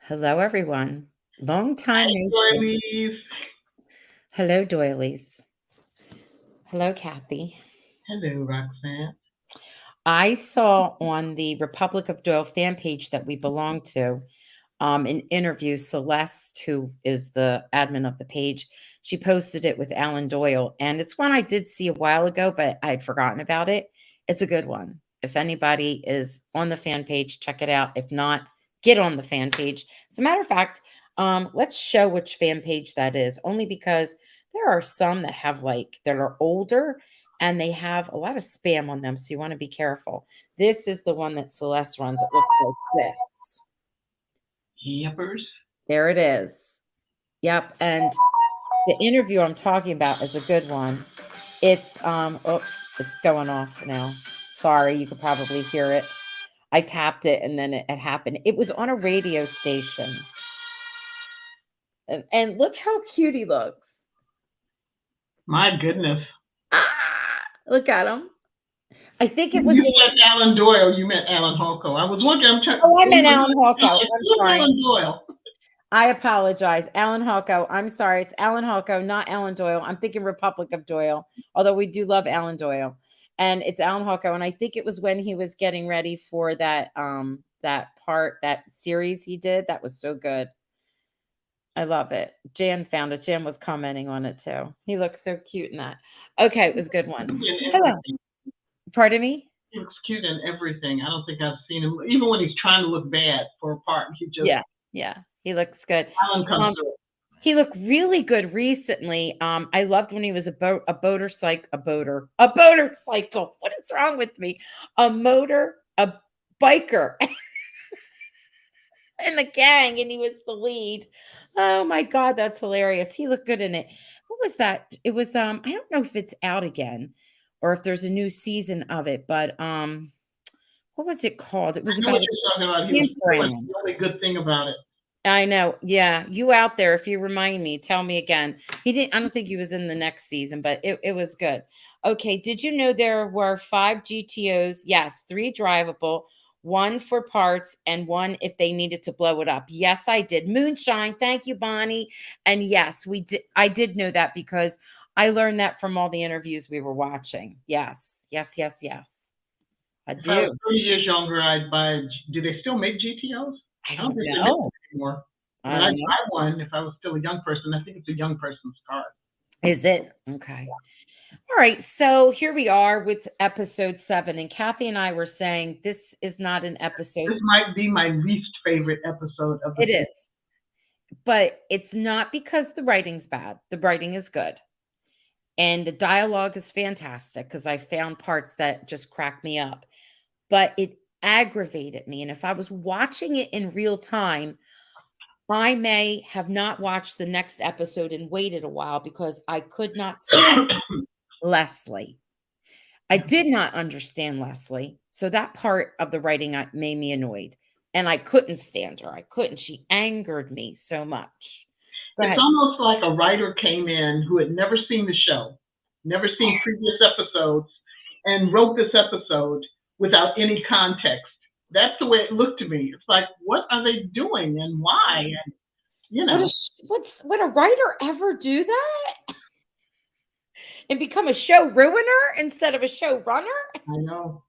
Hello, everyone. Long time Hi, no see. Doilies. Hello, doilies. Hello, Kathy. Hello, Roxanne. I saw on the Republic of Doyle fan page that we belong to an interview. Celeste, who is the admin of the page, she posted it with Alan Doyle. And it's one I did see a while ago, but I had forgotten about it. It's a good one. If anybody is on the fan page, check it out. If not, get on the fan page. As a matter of fact, let's show which fan page that is, only because there are some that have that are older and they have a lot of spam on them. So you want to be careful. This is the one that Celeste runs. It looks like this. Yippers. There it is. Yep, and the interview I'm talking about is a good one. It's going off now. Sorry, you could probably hear it. I tapped it and then it happened. It was on a radio station. And look how cute he looks. My goodness. Look at him. I think it was. You said Alan Doyle. You meant Alan Holko. I was wondering. Oh, I meant Alan Holko. I'm sorry. Alan Doyle. I apologize. Alan Holko. I'm sorry. It's Alan Holko, not Alan Doyle. I'm thinking Republic of Doyle, although we do love Alan Doyle. And it's Alan Holko. And I think it was when he was getting ready for that that series he did. That was so good. I love it. Jan found it. Jan was commenting on it too. He looks so cute in that. Okay, it was a good one. Hello. Pardon me? He looks cute in everything. I don't think I've seen him, even when he's trying to look bad for a part. He just Yeah. He looks good. Alan comes through. He looked really good recently. I loved when he was a motorcycle. What is wrong with me? A biker in the gang, and he was the lead. Oh my God, that's hilarious. He looked good in it. What was that? It was I don't know if it's out again or if there's a new season of it, but what was it called? It was about he was the only good thing about it. I know. Yeah. You out there, if you remind me, tell me again. I don't think he was in the next season, but it was good. Okay. Did you know there were 5 GTOs? Yes. 3 drivable, 1 for parts, and 1 if they needed to blow it up. Yes, I did. Moonshine. Thank you, Bonnie. And yes, we did. I did know that because I learned that from all the interviews we were watching. Yes. I do. If I was 30 years younger, I'd buy. Do they still make GTOs? I don't know anymore. But I'd buy one if I was still a young person. I think it's a young person's car. Is it? Okay. All right. So here we are with episode 7. And Kathy and I were saying this is not an episode. This might be my least favorite episode of the season. It is. But it's not because the writing's bad. The writing is good. And the dialogue is fantastic because I found parts that just cracked me up. But it aggravated me. And if I was watching it in real time, I may have not watched the next episode and waited a while because I could not stand Leslie. I did not understand Leslie. So that part of the writing made me annoyed. And I couldn't stand her. I couldn't. She angered me so much. It's almost like a writer came in who had never seen the show, never seen previous episodes, and wrote this episode without any context. That's the way it looked to me. It's like, what are they doing and why? And would a writer ever do that? And become a show ruiner instead of a show runner? I know.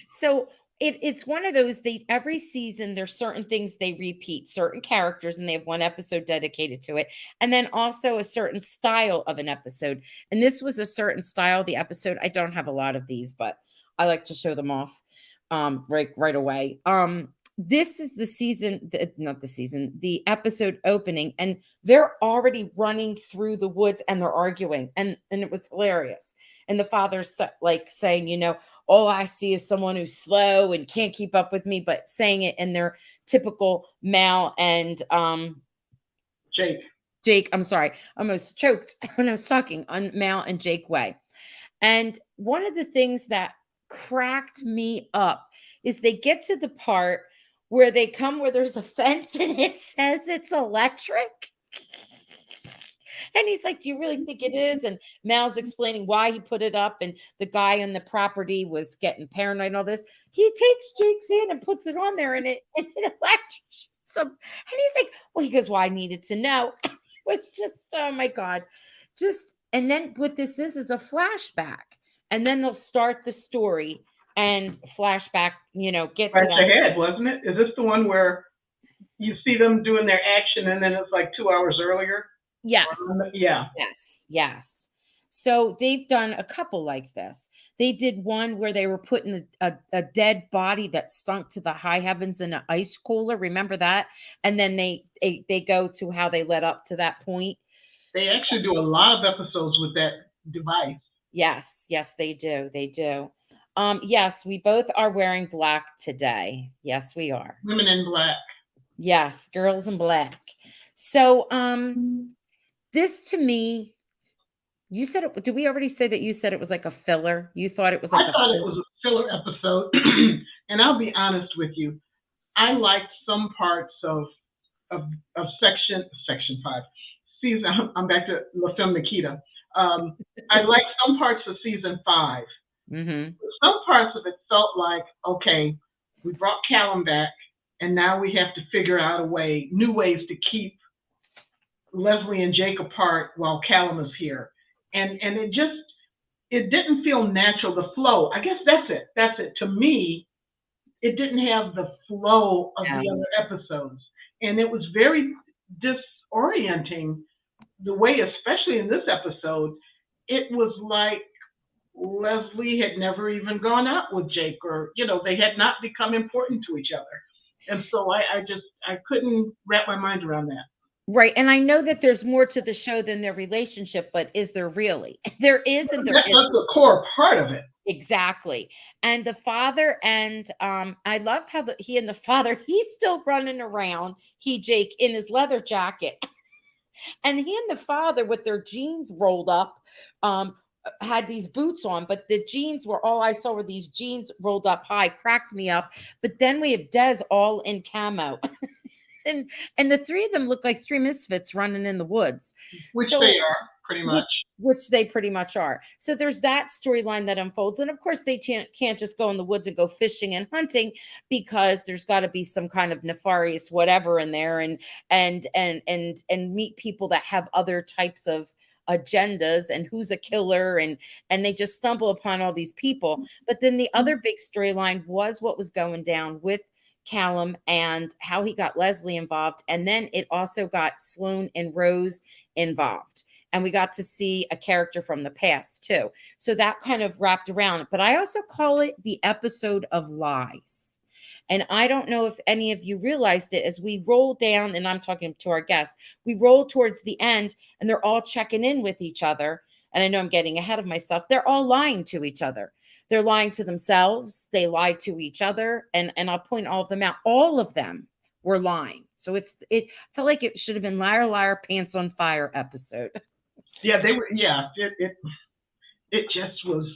So it's one of those, every season there's certain things they repeat, certain characters, and they have one episode dedicated to it. And then also a certain style of an episode. And this was a certain style of the episode. I don't have a lot of these, but I like to show them off right away. This is the episode opening, and they're already running through the woods and they're arguing, and it was hilarious. And the father's like saying, all I see is someone who's slow and can't keep up with me, but saying it in their typical Mal and Jake, I'm sorry, I almost choked when I was talking on Mal and Jake way. And one of the things that cracked me up is they get to the part where they come where there's a fence and it says it's electric. And he's like, "Do you really think it is?" And Mal's explaining why he put it up, and the guy on the property was getting paranoid and all this. He takes Jake's hand and puts it on there, and it electrocutes him. And he's like, "Well," he goes, "Well, I needed to know." It was just, oh my God. Just, and then what this is a flashback. And then they'll start the story and flashback, get to Right that. ahead, wasn't it? Is this the one where you see them doing their action and then it's like 2 hours earlier? Yes. Yeah. Yes, yes. So they've done a couple like this. They did one where they were putting a dead body that stunk to the high heavens in an ice cooler. Remember that? And then they go to how they led up to that point. They actually do a lot of episodes with that device. Yes, yes, they do. They do. Yes, we both are wearing black today. Yes, we are. Women in Black. Yes, girls in black. So, this to me, you said it. Did we already say that you said it was like a filler? You thought it was like I a thought it filler? was a filler episode, and I'll be honest with you. I liked some parts of, of section 5 season. I'm back to La Femme Nikita. I liked some parts of season 5. Mm-hmm. Some parts of it felt like, okay, we brought Callum back, and now we have to figure out new ways to keep Leslie and Jake apart while Callum is here, and it didn't feel natural. The flow, I guess that's it. That's it. To me, it didn't have the flow of Yeah. the other episodes, and it was very disorienting. The way, especially in this episode, it was like Leslie had never even gone out with Jake, or they had not become important to each other, and so I couldn't wrap my mind around that. Right. And I know that there's more to the show than their relationship, but is there really? There is and there That's isn't. the core part of it. Exactly. And the father and I loved how he and the father, he's still running around, Jake, in his leather jacket. And he and the father with their jeans rolled up, had these boots on, but the jeans were all I saw were these jeans rolled up high, cracked me up. But then we have Des all in camo. and the three of them look like three misfits running in the woods. Which So they are, pretty much. which they pretty much are. So there's that storyline that unfolds, and of course they can't just go in the woods and go fishing and hunting, because there's got to be some kind of nefarious whatever in there, and meet people that have other types of agendas, and who's a killer, and they just stumble upon all these people. But then the other big storyline was what was going down with Callum and how he got Leslie involved, and then it also got Sloane and Rose involved, and we got to see a character from the past too. So that kind of wrapped around. But I also call it the episode of lies. And I don't know if any of you realized it, as we roll down, and I'm talking to our guests, we roll towards the end and they're all checking in with each other. And I know I'm getting ahead of myself. They're all lying to each other. They're lying to themselves. They lie to each other. And I'll point all of them out. All of them were lying. So it felt like it should have been Liar, Liar, Pants on Fire episode. Yeah, they were. Yeah, it just was.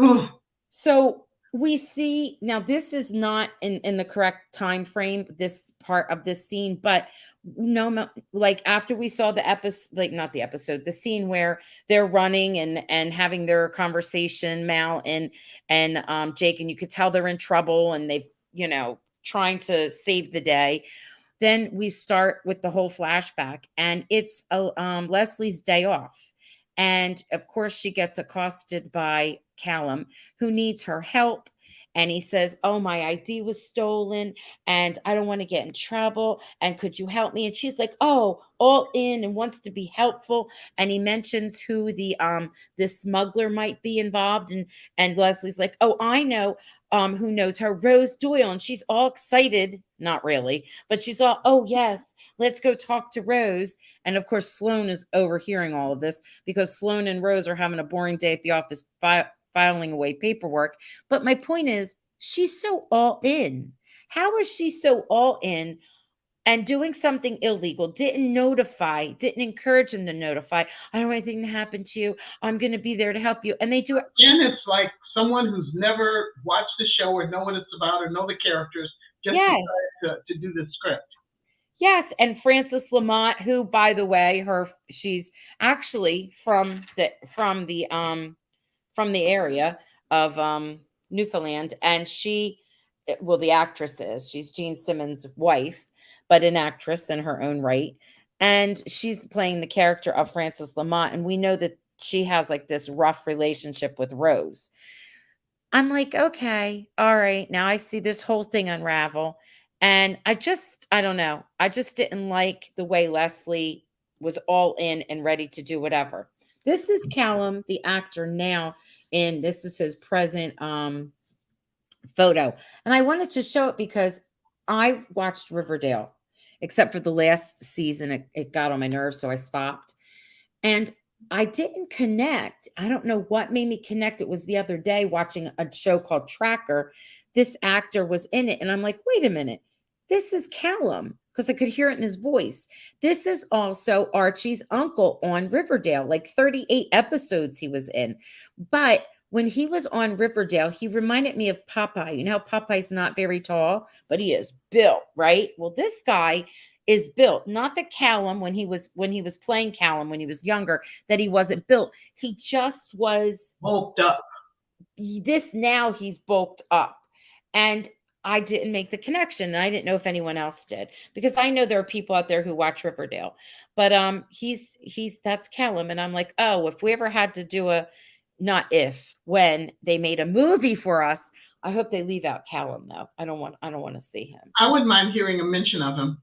Ugh. So we see now, this is not in the correct time frame, this part of this scene, but no, like after we saw the episode, like not the episode, the scene where they're running and having their conversation, Mal and Jake, and you could tell they're in trouble and they've trying to save the day. Then we start with the whole flashback, and it's Leslie's day off. And of course, she gets accosted by Callum, who needs her help. And he says, "Oh, my ID was stolen and I don't want to get in trouble. And could you help me?" And she's like, "Oh, all in," and wants to be helpful. And he mentions who the smuggler might be involved. And Leslie's like, "Oh, I know who knows her, Rose Doyle." And she's all excited, not really, but she's all, "Oh, yes, let's go talk to Rose." And of course, Sloane is overhearing all of this, because Sloane and Rose are having a boring day at the office filing away paperwork. But my point is, she's so all in. How is she so all in and doing something illegal? Didn't encourage them to notify. "I don't want anything to happen to you. I'm going to be there to help you." And they do it. And it's like someone who's never watched the show or know what it's about or know the characters just Yes. decided to do the script. Yes, and Frances Lamont, who, by the way, she's actually from the area of Newfoundland, and well, the actress is she's Gene Simmons' wife, but an actress in her own right, and she's playing the character of Frances Lamont, and we know that she has like this rough relationship with Rose. I'm like, okay, all right, now I see this whole thing unravel. And I don't know. I just didn't like the way Leslie was all in and ready to do whatever. This is Callum, the actor now, and this is his present photo. And I wanted to show it because I watched Riverdale, except for the last season. It got on my nerves, so I stopped. And I didn't connect. I don't know what made me connect. It was the other day watching a show called Tracker. This actor was in it. And I'm like, wait a minute. This is Callum because I could hear it in his voice. This is also Archie's uncle on Riverdale, like 38 episodes he was in. But when he was on Riverdale, he reminded me of Popeye. You know, Popeye's not very tall, but he is built, right? Well, this guy is built. Not that Callum, when he was playing Callum when he was younger, that he wasn't built. He just was Bulked up. this now he's bulked up. And I didn't make the connection. And I didn't know if anyone else did because I know there are people out there who watch Riverdale. But he's that's Callum. And I'm like, oh, if we ever had to do when they made a movie for us, I hope they leave out Callum though. I don't want to see him. I wouldn't mind hearing a mention of him.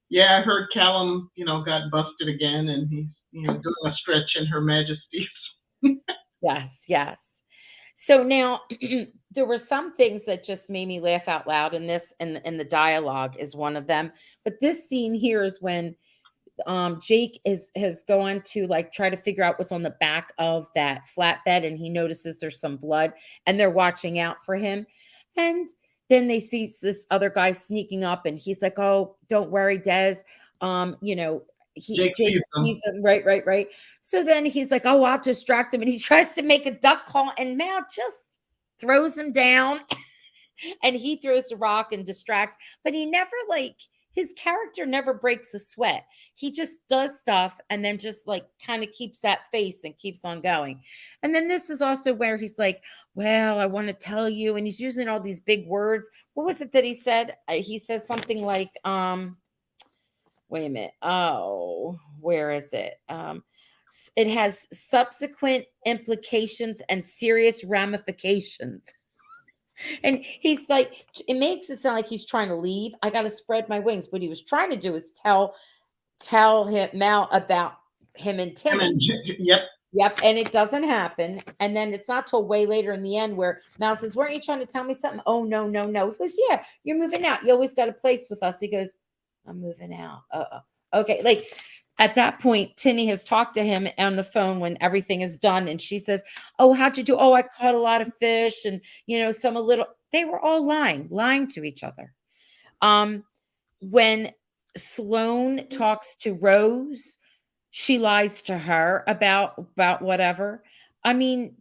Yeah, I heard Callum, got busted again, and he's, doing a stretch in Her Majesty's. Yes, yes. So now there were some things that just made me laugh out loud in this, and the dialogue is one of them. But this scene here is when Jake has gone to like try to figure out what's on the back of that flatbed, and he notices there's some blood, and they're watching out for him. And then they see this other guy sneaking up, and he's like, "Oh, don't worry, Des. Jake Jake sees him. sees him, right, right, right." So then he's like, "Oh, I'll distract him," and he tries to make a duck call, and Mal just throws him down, and he throws the rock and distracts, but he never like his character never breaks a sweat. He just does stuff and then just like kind of keeps that face and keeps on going. And then this is also where he's like, well, I want to tell you, and he's using all these big words. What was it that he said? He says something like, wait a minute. Oh, where is it? It has subsequent implications and serious ramifications. And he's like, it makes it sound like he's trying to leave. I got to spread my wings. What he was trying to do is tell him Mal about him and Timmy. Yep. Yep. And it doesn't happen. And then it's not till way later in the end where Mal says, weren't you trying to tell me something? Oh, no, no, no. He goes, yeah, you're moving out. You always got a place with us. He goes, I'm moving out. Okay. Like at that point, Tinny has talked to him on the phone when everything is done. And she says, oh, how'd you do? Oh, I caught a lot of fish and, they were all lying to each other. When Sloane talks to Rose, she lies to her about whatever. I mean,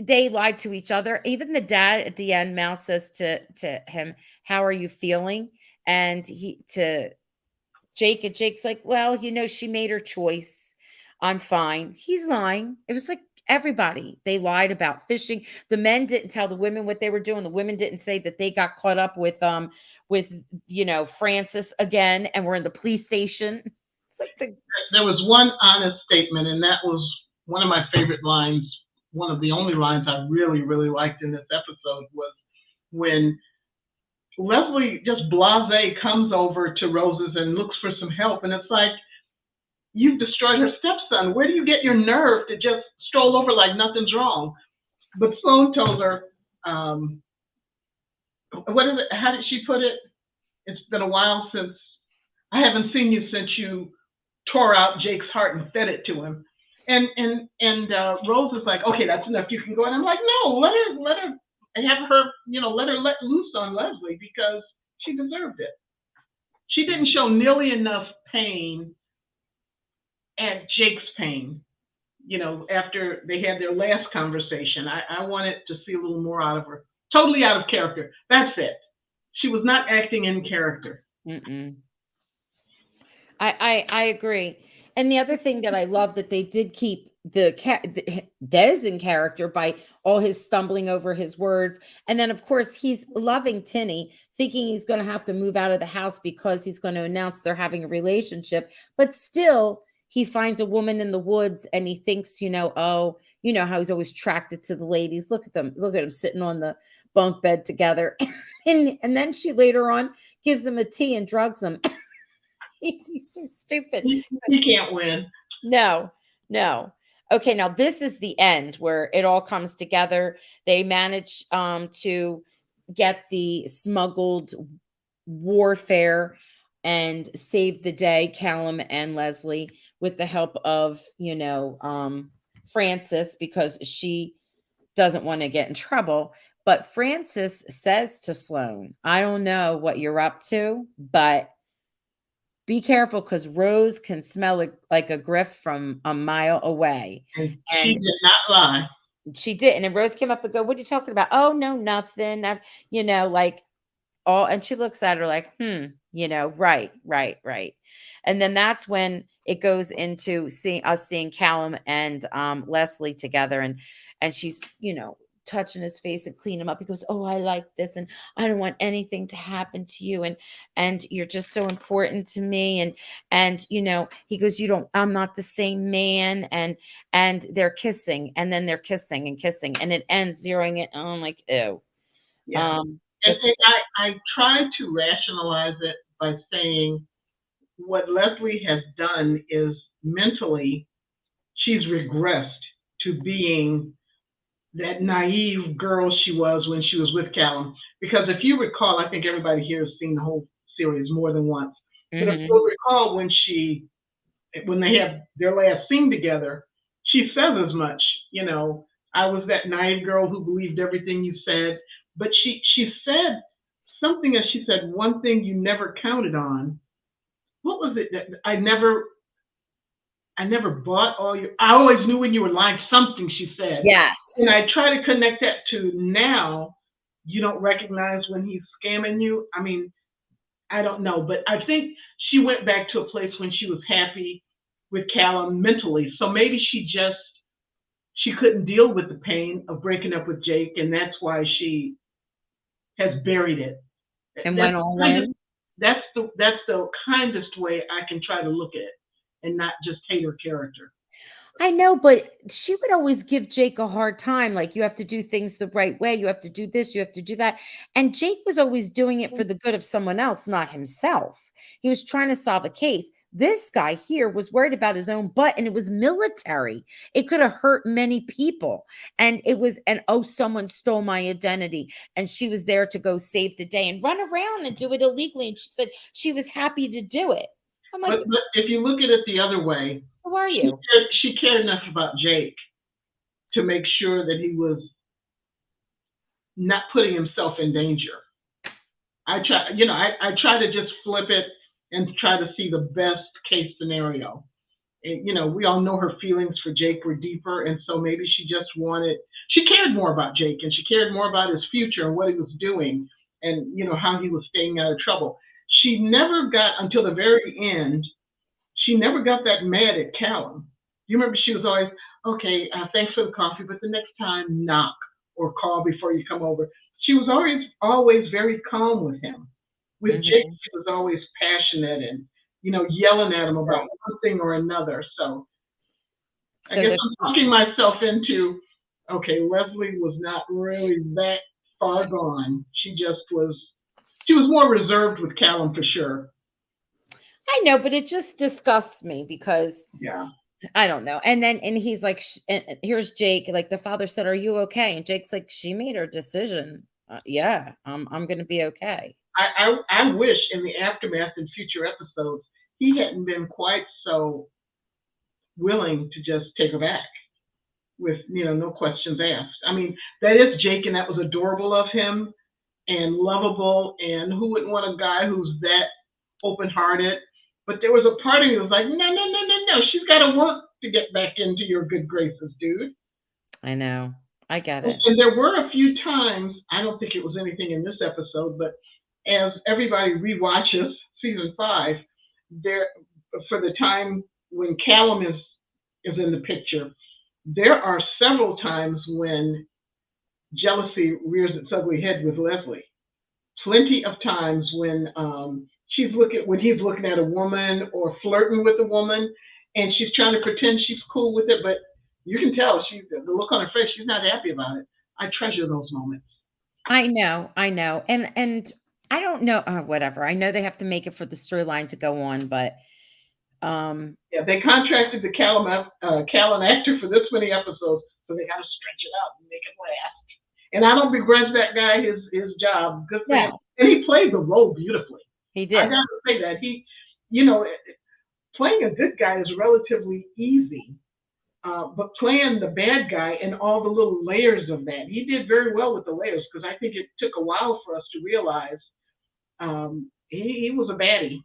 they lied to each other. Even the dad at the end, Mal says to him, how are you feeling? And to Jake, and Jake's like, well, she made her choice. I'm fine. He's lying. It was like everybody. They lied about fishing. The men didn't tell the women what they were doing. The women didn't say that they got caught up with Francis again and were in the police station. It's like there was one honest statement, and that was one of my favorite lines. One of the only lines I really, really liked in this episode was when Leslie just blasé comes over to Rose's and looks for some help. And it's like, you've destroyed her stepson. Where do you get your nerve to just stroll over like nothing's wrong? But Sloane told her, what is it? How did she put it? It's been a while since, I haven't seen you since you tore out Jake's heart and fed it to him. And Rose is like, okay, that's enough. You can go. And I'm like, no, let her have her, let her let loose on Leslie because she deserved it. She didn't show nearly enough pain at Jake's pain, after they had their last conversation. I wanted to see a little more out of her. Totally out of character. That's it. She was not acting in character. Mm-mm. I agree. And the other thing that I love that they did keep the Des in character by all his stumbling over his words. And then of course he's loving Tinny, thinking he's going to have to move out of the house because he's going to announce they're having a relationship. But still, he finds a woman in the woods and he thinks, oh, how he's always attracted to the ladies. Look at them. Look at them sitting on the bunk bed together. And then she later on gives him a tea and drugs him. He's so stupid. He can't win. No, no. Okay, now this is the end where it all comes together. They manage to get the smuggled warfare and save the day, Callum and Leslie, with the help of, Frances, because she doesn't want to get in trouble. But Frances says to Sloane, I don't know what you're up to, but be careful because Rose can smell it like a griff from a mile away. And she did not lie. She didn't. And Rose came up and go, what are you talking about? Oh, no, nothing. Like all, and she looks at her like, right, right, right. And then that's when it goes into seeing Callum and Leslie together, and she's, touching his face and clean him up. He goes, oh, I like this, and I don't want anything to happen to you, and you're just so important to me, and he goes, I'm not the same man, and they're kissing, and then they're kissing and kissing, and it ends zeroing it. I'm like, ew. Yeah. And I tried to rationalize it by saying what Leslie has done is mentally she's regressed to being that naive girl she was when she was with Callum. Because if you recall, I think everybody here has seen the whole series more than once. Mm-hmm. But if you recall when they have their last scene together, she says as much, I was that naive girl who believed everything you said. But she said something, as she said, one thing you never counted on. What was it that I never bought all your, I always knew when you were lying, something she said. Yes. And I try to connect that to now you don't recognize when he's scamming you. I mean, I don't know, but I think she went back to a place when she was happy with Callum mentally. So maybe she couldn't deal with the pain of breaking up with Jake, and that's why she has buried it. And went all in. That's the kindest way I can try to look at it and not just hate her character. I know, but she would always give Jake a hard time. Like, you have to do things the right way. You have to do this. You have to do that. And Jake was always doing it for the good of someone else, not himself. He was trying to solve a case. This guy here was worried about his own butt, and it was military. It could have hurt many people. And someone stole my identity. And she was there to go save the day and run around and do it illegally. And she said she was happy to do it. I'm like, but if you look at it the other way, who are you? She cared enough about Jake to make sure that he was not putting himself in danger. I try to just flip it and try to see the best case scenario. And, we all know her feelings for Jake were deeper, and so maybe she cared more about Jake, and she cared more about his future and what he was doing, and how he was staying out of trouble. She never got, until the very end, she never got that mad at Callum. You remember she was always, okay, thanks for the coffee, but the next time knock or call before you come over. She was always very calm with him. With Jake, she was always passionate and, yelling at him about one thing or another. So I guess I'm talking myself into, okay, Leslie was not really that far gone. She was more reserved with Callum for sure. I know, but it just disgusts me because I don't know. And he's like, here's Jake. Like, the father said, are you okay? And Jake's like, she made her decision. Yeah, I'm going to be okay. I wish in the aftermath in future episodes, he hadn't been quite so willing to just take her back with, no questions asked. I mean, that is Jake, and that was adorable of him and lovable. And who wouldn't want a guy who's that open-hearted? But there was a part of me that was like, no. She's got to work to get back into your good graces, dude. I know. I get it. And there were a few times, I don't think it was anything in this episode, but as everybody rewatches season 5, for the time when Callum is in the picture, there are several times when jealousy rears its ugly head with Leslie. Plenty of times when when he's looking at a woman or flirting with a woman, and she's trying to pretend she's cool with it, but you can tell the look on her face. She's not happy about it. I treasure those moments. I know, and I don't know, whatever. I know they have to make it for the storyline to go on, but Yeah, they contracted the Callan actor for this many episodes, so they got to stretch it out and make it last. And I don't begrudge that guy his job. Good for him, no, and he played the role beautifully. he I did. gotta say that you know, playing a good guy is relatively easy, but playing the bad guy and all the little layers of that, he did very well with the layers because I think it took a while for us to realize he was a baddie.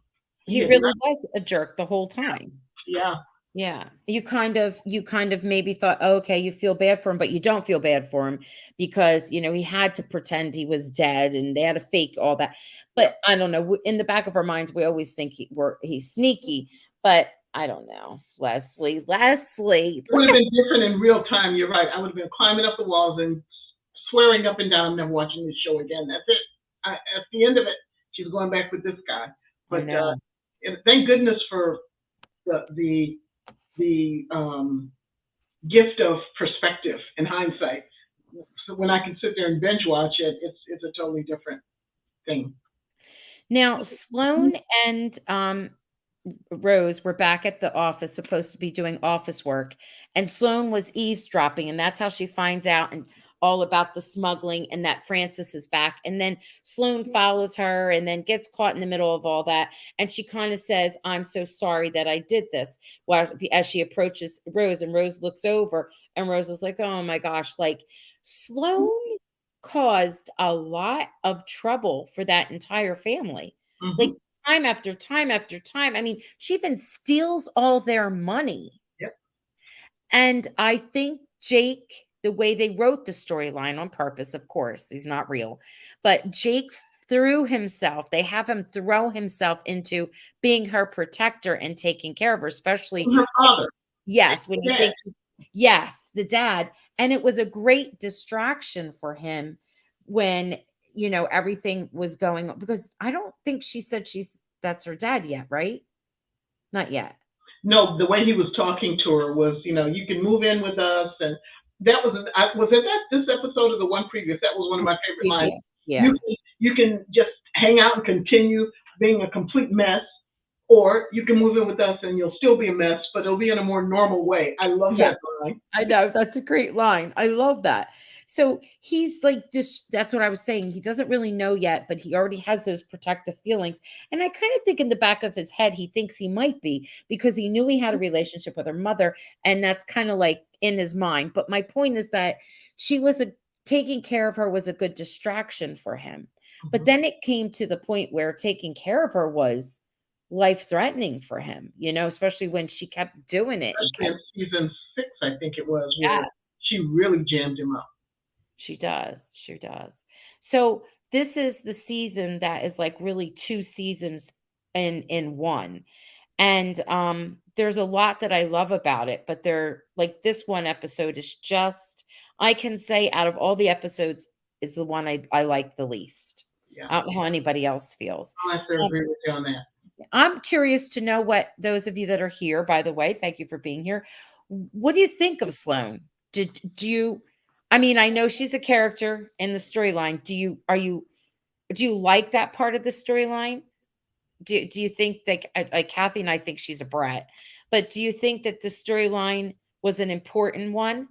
He He did really not. was a jerk the whole time. Yeah. Yeah. You kind of maybe thought, "Oh, okay, you feel bad for him, but you don't feel bad for him because, he had to pretend he was dead and they had to fake all that." Yep. But I don't know, in the back of our minds, we always think he's sneaky, but I don't know. Leslie, It would have been different in real time. You're right. I would have been climbing up the walls and swearing up and down, I'm never watching this show again. That's it. At the end of it, she's going back with this guy. I But know. thank goodness for the gift of perspective and hindsight. So when I can sit there and binge watch it, it's a totally different thing. Now, Sloane and Rose were back at the office, supposed to be doing office work, and Sloane was eavesdropping, and that's how she finds out and all about the smuggling and that Francis is back. And then Sloane follows her and then gets caught in the middle of all that. And she kind of says, "I'm so sorry that I did this." Well, as she approaches Rose, and Rose looks over, and Rose is like, "Oh my gosh," like Sloane caused a lot of trouble for that entire family. Like Mm-hmm. time after time after time. I mean, she even steals all their money. Yep. And I think Jake, the way they wrote the storyline on purpose, of course, he's not real, but Jake they have him throw himself into being her protector and taking care of her, especially And her father. yes, when he Yes. thinks yes, the dad, and it was a great distraction for him when, everything was going on because I don't think she said that's her dad yet, right? Not yet. No, the way he was talking to her was, you can move in with us, and that was it that this episode or the one previous? That was one of This my is favorite lines. previous. Yeah. You can just hang out and continue being a complete mess, or you can move in with us and you'll still be a mess, but it'll be in a more normal way. I love Yeah. that line. I know, that's a great line. I love that. So he's like just that's what I was saying. He doesn't really know yet, but he already has those protective feelings. And I kind of think in the back of his head, he thinks he might be because he knew he had a relationship with her mother. And that's kind of like in his mind. But my point is that she was taking care of her was a good distraction for him. But Mhm. then it came to the point where taking care of her was life threatening for him, especially when she kept doing it and Especially kept in season 6, I think it was, yeah. where she really jammed him up. She does, she does. So, this is the season that is, like, really 2 seasons in 1, and, there's a lot that I love about it, but like, this one episode is just I can say out of all the episodes is the one I like the least. Yeah, I don't know how anybody else feels. I'll have to Um, agree with you on that. I'm curious to know what those of you that are here, by the way, thank you for being here. What do you think of Sloane? Do you I mean, I know she's a character in the storyline. Do you like that part of the storyline? Do you think that like Kathy and I think she's a brat, but do you think that the storyline was an important one?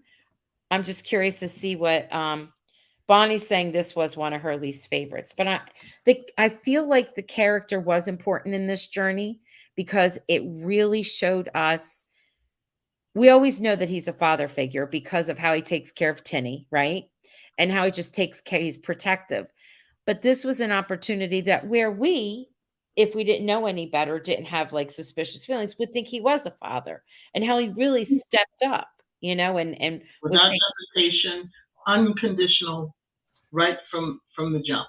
I'm just curious to see what Bonnie's saying this was one of her least favorites, but I feel like the character was important in this journey because it really showed us we always know that he's a father figure because of how he takes care of Tinny, right? And how he just takes care, he's protective. But this was an opportunity that where we, if we didn't know any better, didn't have like suspicious feelings, would think he was a father and how he really stepped up, and was Without taking hesitation, unconditional, right from the jump.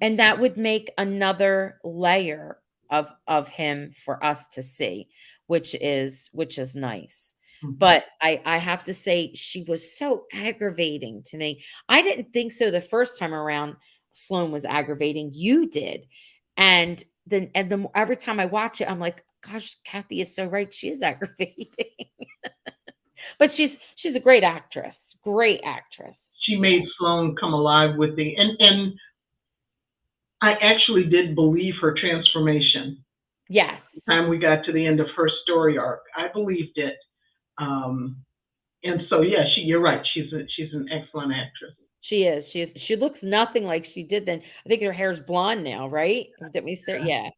and that would make another layer of him for us to see, which is nice. Mhm. But I have to say she was so aggravating to me. I didn't think so the first time around. Sloane was aggravating. You did. And then every time I watch it, I'm like, gosh, Kathy is so right. She is aggravating. But she's a great actress. Great actress. She made Sloane come alive with and I actually did believe her transformation. The Yes. time we got to the end of her story arc, I believed it. Um, and so, yeah, you're right. She's an excellent actress. She is. She looks nothing like she did then. I think her hair's blonde now, right? Did we say yeah.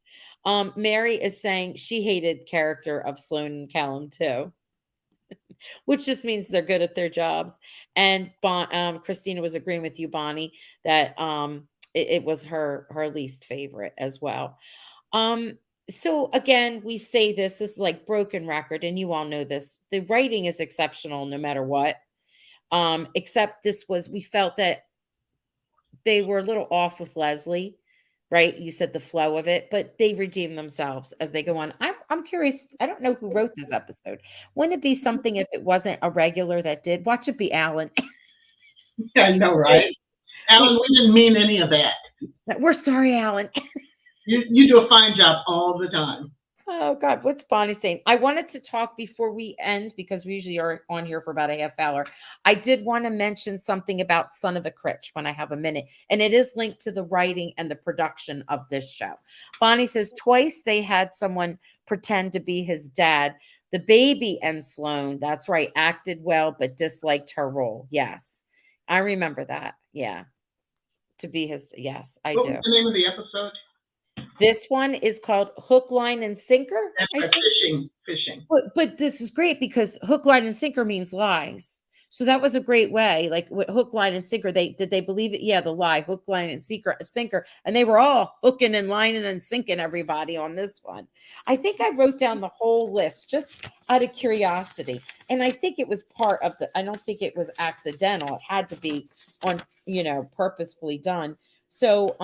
Mary is saying she hated character of Sloane and Callum too, which just means they're good at their jobs. And Christina was agreeing with you, Bonnie, that it was her least favorite as well. Um, so again, we say this is like broken record, and you all know this. The writing is exceptional no matter what. Except this was we felt that they were a little off with Leslie, right? You said the flow of it, but they redeem themselves as they go on. I'm curious. I don't know who wrote this episode. Wouldn't it be something if it wasn't a regular that did? Watch it be Alan. I know, right? Alan, we didn't mean any of that. We're sorry, Alan. You do a fine job all the time. Oh God, what's Bonnie saying? I wanted to talk before we end because we usually are on here for about a half hour. I did want to mention something about Son of a Critch when I have a minute, and it is linked to the writing and the production of this show. Bonnie says twice they had someone pretend to be his dad. The baby and Sloane, that's right, acted well but disliked her role. Yes, I remember that. Yeah, to be his. Yes, I What do. was the name of the episode? This one is called Hook, Line, and Sinker. That's I right, think. fishing. But this is great because hook, line, and sinker means lies. So that was a great way. Like hook, line, and sinker. They believe it? Yeah, the lie, hook, line, and sinker, and they were all hooking and lining and sinking everybody on this one. I think I wrote down the whole list just out of curiosity, and I think it was part of the. I don't think it was accidental. It had to be on, purposefully done. So,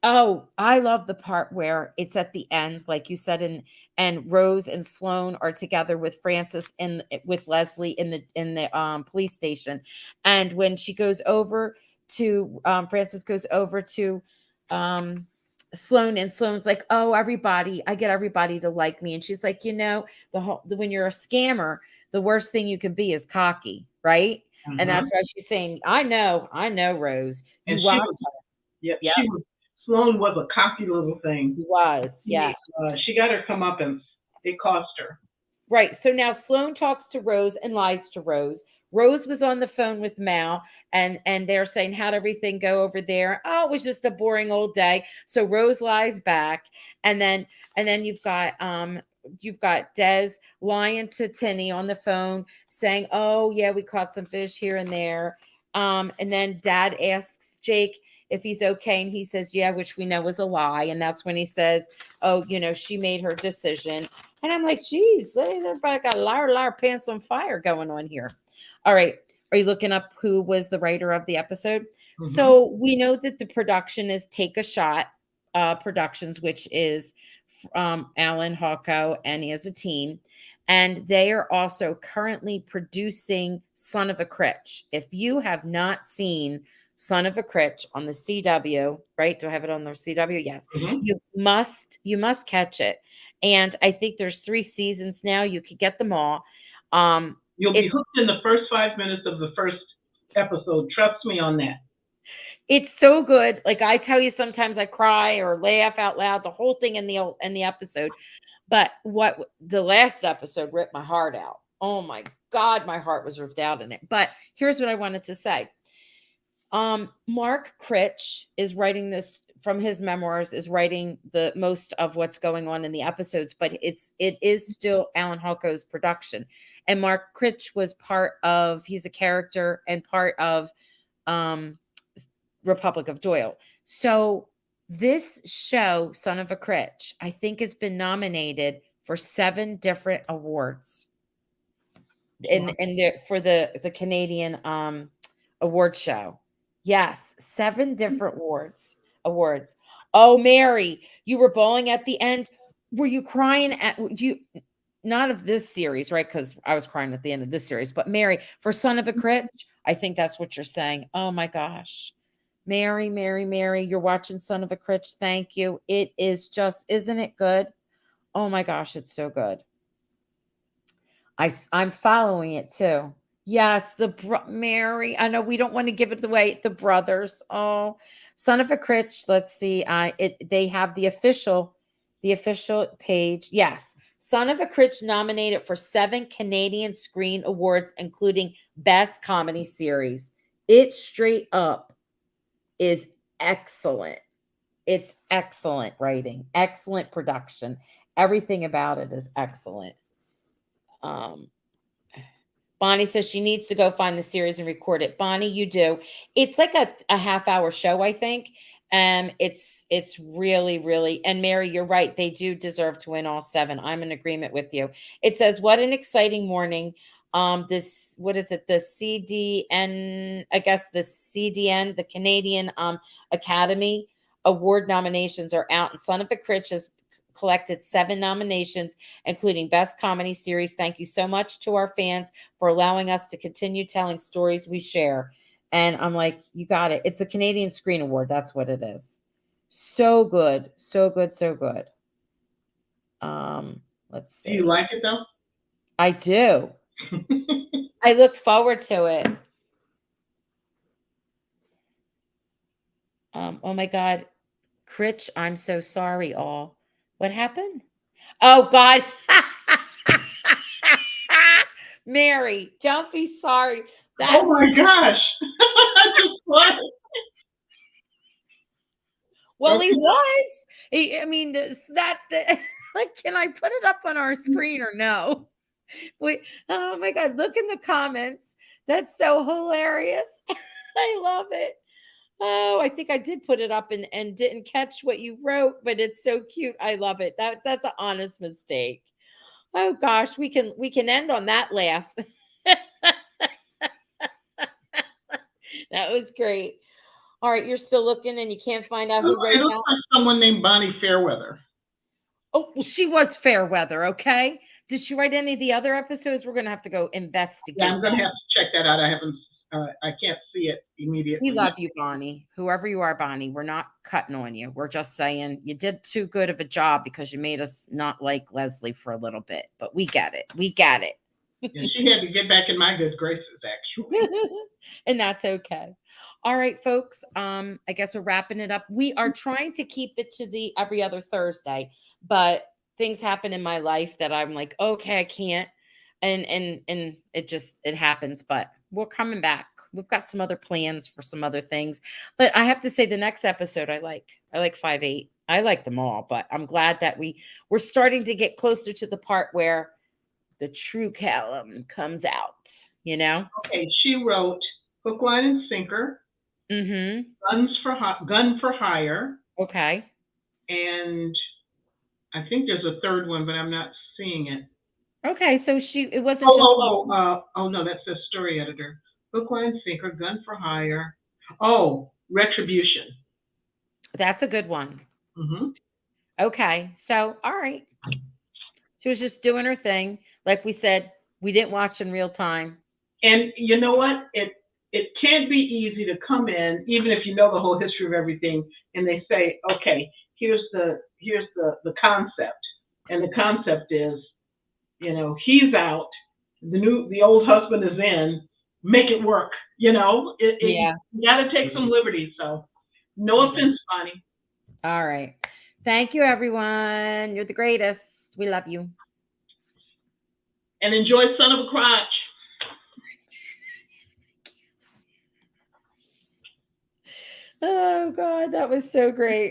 oh, I love the part where it's at the end, like you said, and Rose and Sloane are together with Francis and with Leslie in the police station, and when she goes over to Francis goes over to Sloane, and Sloane's like, "Oh, everybody, I get everybody to like me," and she's like, when you're a scammer, the worst thing you can be is cocky, right? And Mm-hmm. that's why she's saying, I know, Rose, you And watch yeah, her. Sloane was a cocky little thing. He was, yes. She got her comeuppance. It cost her. Right. So now Sloane talks to Rose and lies to Rose. Rose was on the phone with Mal, and they're saying, how'd everything go over there? Oh, it was just a boring old day. So Rose lies back, and then you've got Des lying to Tinny on the phone, saying, "Oh yeah, we caught some fish here and there." And then Dad asks Jake if he's okay, and he says, "Yeah," which we know was a lie. And that's when he says, "Oh, she made her decision." And I'm like, geez, everybody got liar, pants on fire going on here. All right. Are you looking up who was the writer of the episode? Mm-hmm. So we know that the production is Take a Shot Productions, which is Alan Hawko, and he has a team. And they are also currently producing Son of a Critch. If you have not seen Son of a Critch on the CW, right? Do I have it on the CW? Yes. Mm-hmm. You must catch it. And I think there's 3 seasons now. You could get them all. You'll be hooked in the first 5 minutes of the first episode. Trust me on that. It's so good. Like I tell you, sometimes I cry or laugh out loud. The whole thing in the episode. But what the last episode ripped my heart out. Oh my God, my heart was ripped out in it. But here's what I wanted to say. Mark Critch is writing this from his memoirs, is writing the most of what's going on in the episodes, but it is still Alan Halko's production. And Mark Critch was he's a character and part of Republic of Doyle. So this show, Son of a Critch, I think has been nominated for 7 different awards for the Canadian award show. Yes, 7 different awards. awards. Oh, Mary, you were bawling at the end. Were you crying at you? Not of this series, right? Because I was crying at the end of this series. But Mary, for Son of a Critch, I think that's what you're saying. Oh my gosh. Mary, Mary, Mary, you're watching Son of a Critch. Thank you. It is just, isn't it good? Oh my gosh, it's so good. I'm following it too. Yes, Mary. I know we don't want to give it away. The brothers. Oh, Son of a Critch. Let's see. They have the official page. Yes, Son of a Critch nominated for 7 Canadian Screen Awards, including Best Comedy Series. It straight up is excellent. It's excellent writing, excellent production. Everything about it is excellent. Um, Bonnie says she needs to go find the series and record it. Bonnie, you do. It's like a half-hour show, I think. It's really, really, and Mary, you're right. They do deserve to win all 7. I'm in agreement with you. It says, what an exciting morning. This, what is it? The CDN, I guess the CDN, the Canadian Academy Award nominations are out, and Son of a Critch has collected 7 nominations, including Best Comedy Series. Thank you so much to our fans for allowing us to continue telling stories we share. And I'm like, you got it. It's a Canadian Screen Award. That's what it is. So good. So good. So good. Let's see. Do you like it though? I do. I look forward to it. Oh my God. Critch, I'm so sorry, all. What happened? Oh God. Mary, don't be sorry. Oh my gosh. Just what? Well, he was. I mean, like, can I put it up on our screen or no? Wait, oh my God, look in the comments. That's so hilarious. I love it. Oh, I think I did put it up and didn't catch what you wrote, but it's so cute. I love it. That's an honest mistake. Oh gosh, we can end on that laugh. That was great. All right, you're still looking and you can't find out who wrote It looks that? like someone named Bonnie Fairweather. Oh, well, she was Fairweather, okay? Did she write any of the other episodes? We're gonna have to go investigate. Yeah, I'm gonna have to check that out. I haven't. I can't see it immediately. We love you, Bonnie. Whoever you are, Bonnie. We're not cutting on you. We're just saying you did too good of a job because you made us not like Leslie for a little bit. But we get it. We get it. Yeah, she had to get back in my good graces, actually. And that's okay. All right, folks. I guess we're wrapping it up. We are trying to keep it to the every other Thursday, but things happen in my life that I'm like, okay, I can't. And it happens, but we're coming back. We've got some other plans for some other things. But I have to say the next episode I like 5-8. I like them all, but I'm glad that we're starting to get closer to the part where the true Callum comes out, you know? Okay, she wrote Hook, Line, and Sinker. Mm-hmm. Gun for Hire. Okay. And I think there's a third one, but I'm not seeing it. Okay, so it wasn't oh no, that's the story editor. Hook, Line, Sinker, Gun for Hire. Oh, Retribution. That's a good one. Mm-hmm. Okay, so all right. She was just doing her thing. Like we said, we didn't watch in real time. And you know what? It can't be easy to come in, even if you know the whole history of everything, and they say, okay, here's the concept. And the concept is, you know, he's out, the old husband is in, make it work, you know? Yeah. You gotta take some liberties. So no offense, Bonnie. All right. Thank you, everyone. You're the greatest. We love you. And enjoy Son of a Crotch. Oh, God, that was so great.